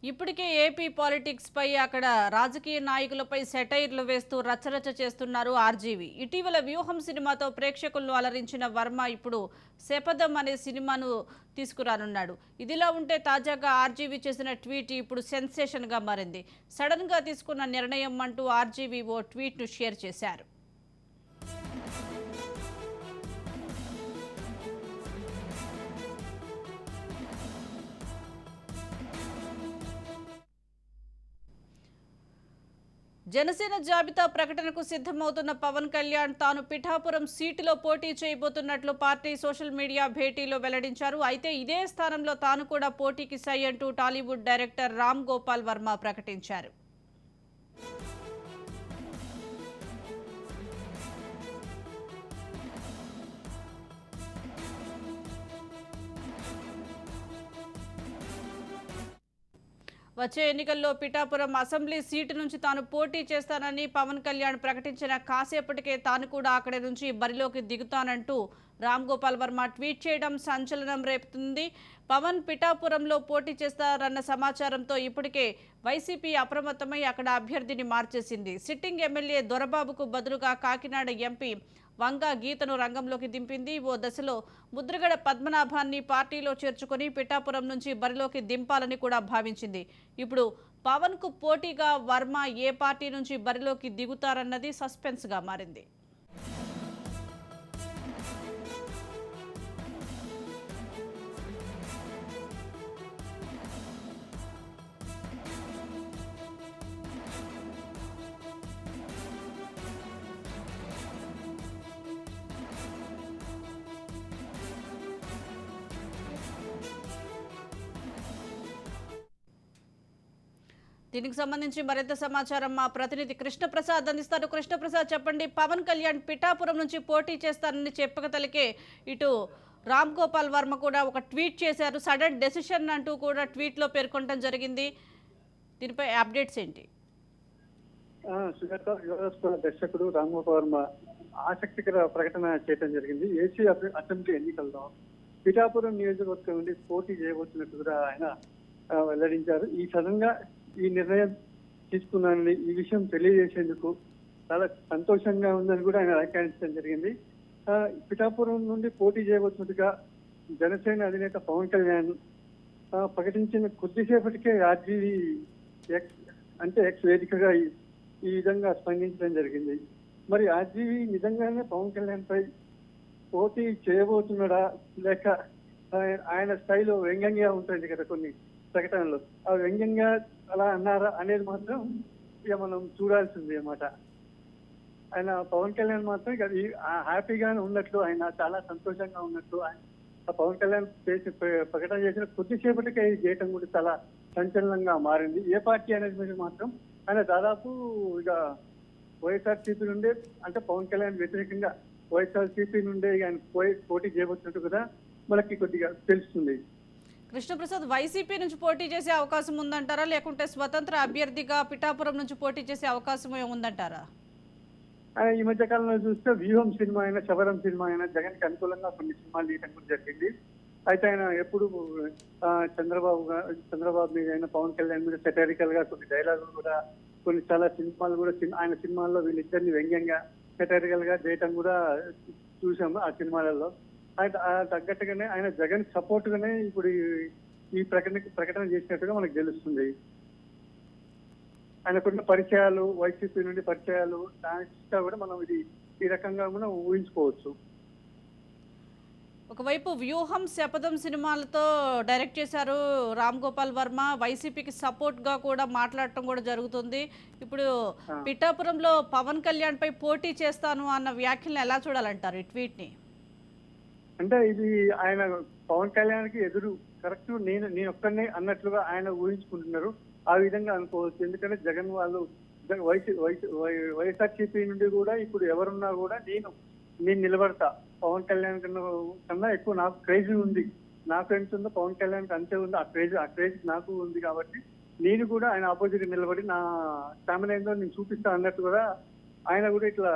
ఇప్పటికే AP politics పై అక్కడ రాజకీయ నాయకులపై సెటైర్లు వేస్తూ రచ్చరచ్చ చేస్తున్నారు ఆర్జీవి. ఇటీవల వ్యూహం సినిమాతో ప్రేక్షకులను అలరించిన వర్మ ఇప్పుడు శపథం అనే సినిమాను తీసుకురానున్నాడు. ఇదిలా ఉంటే తాజాగా ఆర్జీవి చేసిన ట్వీట్ ఇప్పుడు సెన్సేషన్ గా మారింది. సడన్ గా తీసుకున్న నిర్ణయం అంటూ ఆర్జీవి ఓ ట్వీట్ ను షేర్ చేశారు. జనసేన జాబితా ప్రకటనకు సిద్ధమవుతున్న పవన్ కళ్యాణ్ తాను పిఠాపురం సీటులో పోటీ చేయబోతున్నట్లు పార్టీ సోషల్ మీడియా భేటీలో వెల్లడించారు. అయితే ఇదే స్థానంలో తాను కూడా పోటీకి సై అంటూ టాలీవుడ్ డైరెక్టర్ రామ్ గోపాల్ వర్మ ప్రకటించారు. వచ్చే ఎన్నికల్లో పిఠాపురం అసెంబ్లీ సీటు నుంచి తాను పోటీ చేస్తానని పవన్ కళ్యాణ్ ప్రకటించిన కాసేపటికే తాను కూడా అక్కడి నుంచి బరిలోకి దిగుతానంటూ రామ్ గోపాల్ వర్మ ట్వీట్ చేయడం సంచలనం రేపుతుంది. పవన్ పిఠాపురంలో పోటీ చేస్తారన్న సమాచారంతో ఇప్పటికే వైసీపీ అప్రమత్తమై అక్కడ అభ్యర్థిని మార్చేసింది. సిట్టింగ్ ఎమ్మెల్యే దొరబాబుకు బదులుగా కాకినాడ ఎంపీ వంగ గీతను రంగంలోకి దింపింది. ఓ దశలో ముద్రగడ పద్మనాభాన్ని పార్టీలో చేర్చుకొని పిఠాపురం నుంచి బరిలోకి దింపాలని కూడా భావించింది. ఇప్పుడు పవన్ కు పోటీగా వర్మ ఏ పార్టీ నుంచి బరిలోకి దిగుతారన్నది సస్పెన్స్ గా మారింది. దీనికి సంబంధించి మరింత సమాచారం మా ప్రతినిధి కృష్ణప్రసాద్ అందిస్తారు. కృష్ణప్రసాద్, చెప్పండి. పవన్ కళ్యాణ్ పిఠాపురం నుంచి పోటీ చేస్తానని చెప్పకతలికే ఇటు రామ్ గోపాల్ వర్మ కూడా ఒక ట్వీట్ చేశారు. సడన్ డెసిషన్ అంటూ కూడా ట్వీట్లో పేర్కొనడం జరిగింది. దీనిపై అప్డేట్స్ ఏంటి? సుజాత యువరాష్ట్ర దర్శకుడు రామ్ గోపాల్ వర్మ ఆసక్తికర ప్రకటన చేయడం జరిగింది. ఏసీ అసెంబ్లీ ఎన్నికల్లో పిఠాపురం నియోజకవర్గం నుండి పోటీ చేయబోతున్నట్టు కూడా ఆయన వెల్లడించారు. ఈ సడన్ గా ఈ నిర్ణయం తీసుకున్నానని ఈ విషయం తెలియజేసేందుకు చాలా సంతోషంగా ఉందని కూడా ఆయన వ్యాఖ్యానించడం జరిగింది. పిఠాపురం నుండి పోటీ చేయబోతున్నట్టుగా జనసేన అధినేత పవన్ కళ్యాణ్ ప్రకటించిన కొద్దిసేపటికే ఆర్జీవీ ఎక్స్ వేదికగా ఈ విధంగా స్పందించడం జరిగింది. మరి ఆర్జీవీ నిజంగానే పవన్ కళ్యాణ్ పై పోటీ చేయబోతున్నాడా, లేక ఆయన స్థాయిలో వ్యంగ్యంగా ఉంటుంది కదా కొన్ని ప్రకటనలు, ఆ వ్యంగ్యంగా అలా అన్నారా అనేది మాత్రం ఇక మనం చూడాల్సింది అన్నమాట. ఆయన పవన్ కళ్యాణ్ మాత్రం ఇక హ్యాపీగానే ఉన్నట్లు, ఆయన చాలా సంతోషంగా ఉన్నట్లు పవన్ కళ్యాణ్ ప్రకటన చేసిన కొద్దిసేపటికే ఇది చేయటం కూడా చాలా సంచలనంగా మారింది. ఏ పార్టీ అనేది మీద మాత్రం ఆయన దాదాపు ఇక వైఎస్ఆర్సీపీ నుండే, అంటే పవన్ కళ్యాణ్ వ్యతిరేకంగా వైఎస్ఆర్సీపీ నుండే ఆయన పోటీ చేయబోతున్నట్టు కూడా మనకి కొద్దిగా తెలుస్తుంది. కృష్ణప్రసాద్, వైసీపీ నుంచి పోటీ చేసే అవకాశం ఉందంటారా, లేకుంటే స్వతంత్ర అభ్యర్థిగా పిఠాపురం నుంచి పోటీ చేసే అవకాశం ఉందంటారా? ఈ మధ్య కాలంలో చూస్తే వ్యూహం సినిమా అయినా, శబరం సినిమా అయినా జగన్ కి అనుకూలంగా కొన్ని సినిమాలు తీయడం కూడా జరిగింది. అయితే ఆయన ఎప్పుడు చంద్రబాబు మీద అయినా, పవన్ కళ్యాణ్ మీద సెటరికల్ గా కొన్ని డైలాగులు కూడా, కొన్ని చాలా సినిమాలు కూడా ఆయన సినిమాల్లో వీళ్ళిద్దరిని వ్యంగ్యంగా సెటరికల్ గా చేయటం కూడా చూసాము ఆ సినిమాలలో. తగ్గట్టుగానే ఆయన జగన్ సపోర్ట్ గానే ఇప్పుడు ఈ ప్రకటన చేసినట్టుగా మనకు తెలుస్తుంది. ఆయనకున్న పరిచయాలు, వైసీపీ నుండి పరిచయాలు, దాని కూడా మనం ఈ రకంగా మనం ఊహించుకోవచ్చు. ఒకవైపు వ్యూహం శపథం సినిమాలతో డైరెక్ట్ చేశారు రామ్ గోపాల్ వర్మ, వైసీపీకి సపోర్ట్ గా కూడా మాట్లాడటం కూడా జరుగుతుంది. ఇప్పుడు పిఠాపురంలో పవన్ కళ్యాణ్ పై పోటీ చేస్తాను అన్న వ్యాఖ్యలను ఎలా చూడాలంటారు ఈ ట్వీట్ ని? అంటే ఇది ఆయన పవన్ కళ్యాణ్ కి ఎదురు కరెక్ట్ నేను ఒక్కనే అన్నట్లుగా ఆయన ఊహించుకుంటున్నారు. ఆ విధంగా అనుకోవచ్చు. ఎందుకంటే జగన్ వాళ్ళు వైఎస్ఆర్సీపీ నుండి కూడా ఇప్పుడు ఎవరున్నా కూడా నేను నిలబడతా, పవన్ కళ్యాణ్ కన్నా ఎక్కువ నాకు క్రేజ్ ఉంది, నాకు ఎంత ఉందో పవన్ కళ్యాణ్ అంతే ఉంది, ఆ క్రేజ్ నాకు ఉంది, కాబట్టి నేను కూడా ఆయన ఆపోజిట్ నిలబడి నా స్టామినా ఏందో నేను చూపిస్తా అన్నట్టు కూడా ఆయన కూడా ఇట్లా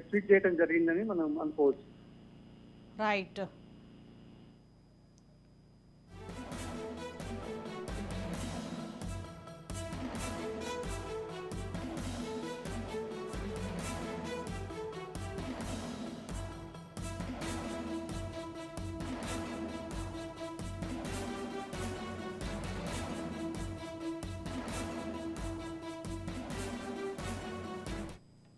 ట్వీట్ చేయడం జరిగిందని మనం అనుకోవచ్చు. రైట్.